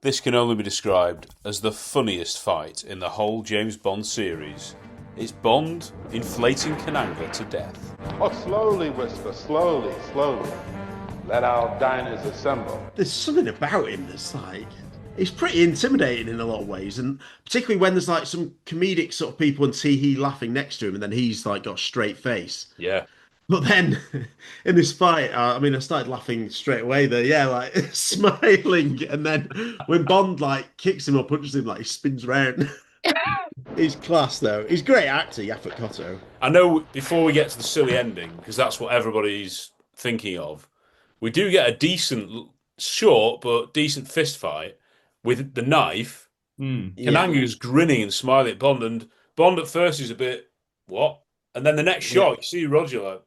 This can only be described as the funniest fight in the whole James Bond series. It's Bond inflating Kananga to death. Oh, slowly, Whisper, slowly, slowly. Let our diners assemble. There's something about him that's like, he's pretty intimidating in a lot of ways, and particularly when there's like some comedic sort of people and Teehee laughing next to him, and then he's like got a straight face. Yeah. But then in this fight, I started laughing straight away there, yeah, like smiling, and then when Bond like kicks him or punches him, like he spins around. He's class though. He's a great actor, Yaphet Kotto. I know before we get to the silly ending, because that's what everybody's thinking of, we do get a decent, short but decent fist fight with the knife. Kananga's grinning and smiling at Bond, and Bond at first is a bit, what? And then the next shot, you see Roger like,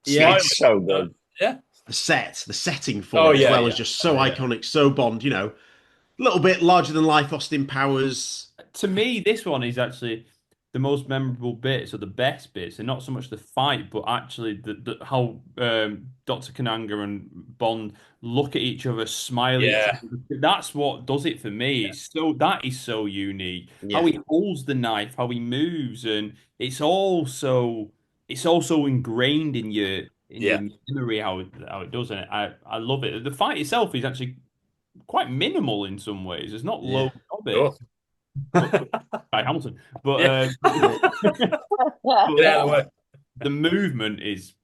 yeah, it's so good. Yeah. The setting for it as well is just so iconic, so Bond, you know, a little bit larger than life Austin Powers. To me, this one is actually the most memorable bits or the best bits, and not so much the fight, but actually how Dr. Kananga and Bond look at each other, smiling. Yeah. That's what does it for me. Yeah. That is so unique. Yeah. How he holds the knife, how he moves, and it's also ingrained in your memory how it does, and I love it. The fight itself is actually quite minimal in some ways. There's not loads of it. Sure. By Hamilton, but, the movement is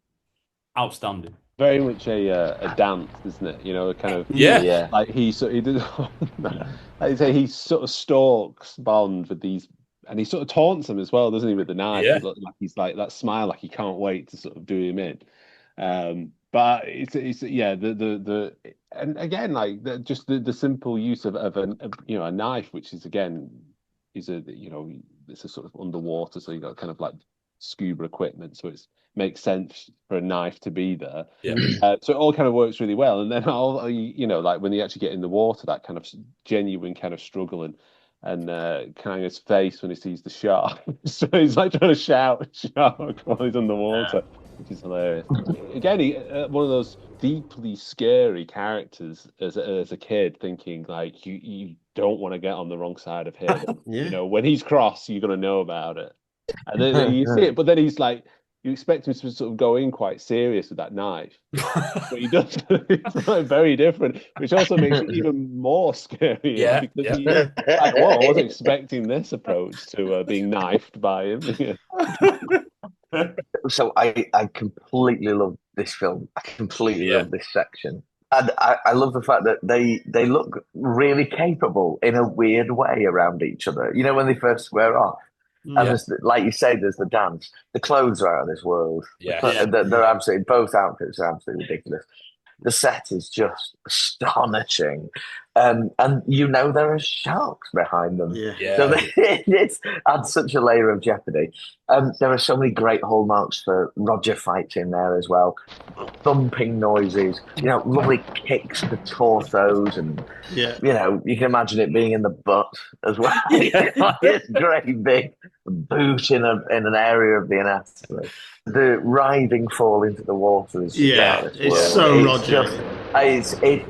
outstanding. Very much a dance, isn't it? You know, kind of like he does. Like I say, he sort of stalks Bond with these, and he sort of taunts him as well, doesn't he, with the knife? Yeah. Like he's like that smile, like he can't wait to sort of do him in. But it's and again, like just the simple use of a knife, which is again it's a sort of underwater, so you got kind of like scuba equipment, so it makes sense for a knife to be there. Yeah. So it all kind of works really well, and then like when they actually get in the water, that kind of genuine kind of struggle and Kananga's face when he sees the shark. So he's like trying to shout shark while he's underwater. Which is hilarious. Again, one of those deeply scary characters as a kid, thinking like you don't want to get on the wrong side of him. You know, when he's cross, you're gonna know about it. And then you see it, but then he's like, you expect him to sort of go in quite serious with that knife, but he does. It's like very different, which also makes it even more scary. Yeah, because I wasn't expecting this approach to being knifed by him. So I completely love this film. I completely love this section. And I love the fact that they look really capable in a weird way around each other. You know, when they first square off. And like you say, there's the dance. The clothes are out of this world. They're absolutely, both outfits are absolutely ridiculous. The set is just astonishing. And you know there are sharks behind them. So it adds such a layer of jeopardy. There are so many great hallmarks for Roger fights in there as well. Thumping noises, lovely kicks to torsos, and you can imagine it being in the butt as well. It's great big boot in an area of the anatomy. The writhing fall into the water is it's so Roger.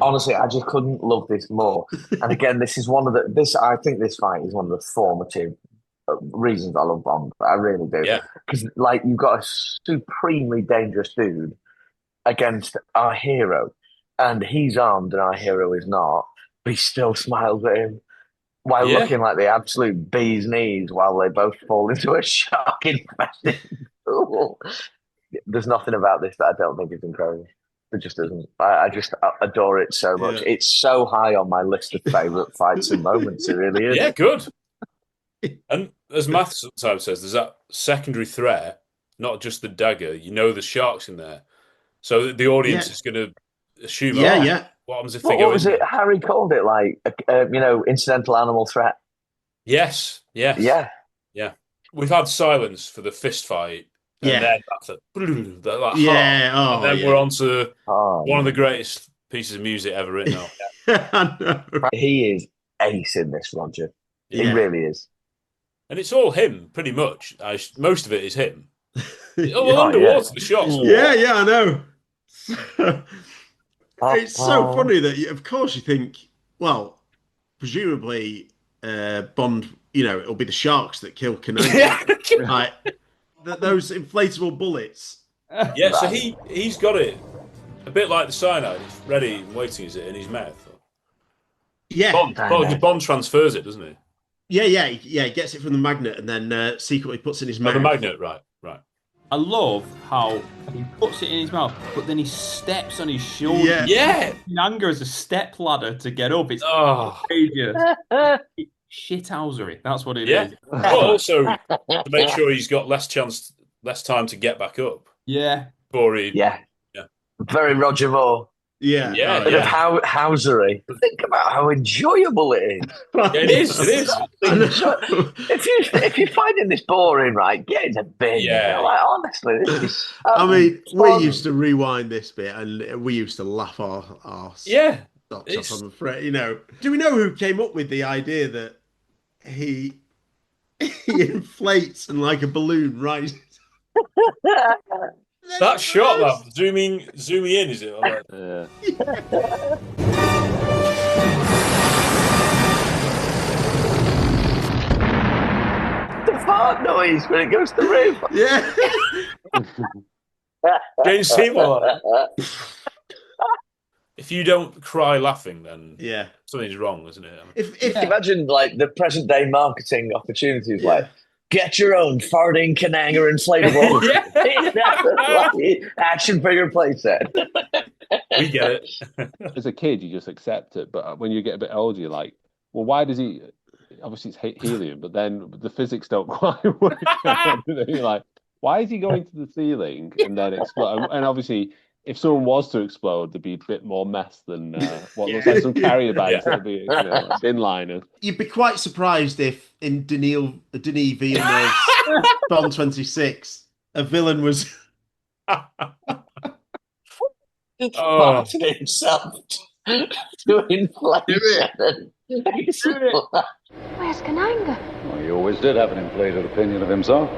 Honestly, I just couldn't love this more. And again, this is I think this fight is one of the formative reasons I love Bond. I really do. Because like you've got a supremely dangerous dude against our hero, and he's armed and our hero is not, but he still smiles at him while looking like the absolute bee's knees while they both fall into a shark infested pool. There's nothing about this that I don't think is incredible. It just isn't. I just adore it so much. It's so high on my list of favourite fights and moments. It really is. Yeah, good. And as Math sometimes says, there's that secondary threat, not just the dagger. You know the shark's in there. So the audience is going to assume, what happens if they go What was it? Harry called it like, incidental animal threat. Yes. Yeah. We've had silence for the fist fight. And then that's and then we're on to one of the greatest pieces of music ever written. He is ace in this, Roger. He really is. And it's all him, pretty much. Most of it is him. Underwater, the shots. Yeah, I know. It's so funny that, of course, you think well, presumably Bond, it'll be the sharks that kill Kananga. Like those inflatable bullets. Yeah, so he's got it a bit like the cyanide. It's ready and waiting, is it, in his mouth? Yeah. Bond transfers it, doesn't he? Yeah. He gets it from the magnet and then secretly puts it in his mouth. The magnet, right. I love how he puts it in his mouth, but then he steps on his shoulder. Yeah. Kananga as a step ladder to get up. It's outrageous. Shithousery. That's what it is. But also to make sure he's got less time to get back up. Yeah. Before he. Yeah. Very Roger Moore. Yeah. Bit of housery. Think about how enjoyable it is. It is. If you're finding this boring, right, get in the bin. Yeah. Like, honestly, this is we fun. used to rewind this bit and we used to laugh our socks off, I'm afraid. Do we know who came up with the idea that he inflates and like a balloon rises? That shot, love. Zooming in, is it? The fart noise when it goes to the roof. Yeah. James Seymour. If you don't cry laughing, then something's wrong, isn't it? If imagine like the present day marketing opportunities, like get your own farting Kananga inflatable action figure playset. We get it. As a kid, you just accept it, but when you get a bit older, you're like, well, why does he? Obviously, it's helium, but then the physics don't quite work out. You're like, why is he going to the ceiling and then explode? And obviously, if someone was to explode, there'd be a bit more mess than what looks like some carrier bags. It'd be bin liners. You'd be quite surprised if in Denis Villeneuve's Bond 26, a villain was farting himself to inflation. Where's Kananga? Well, he always did have an inflated opinion of himself.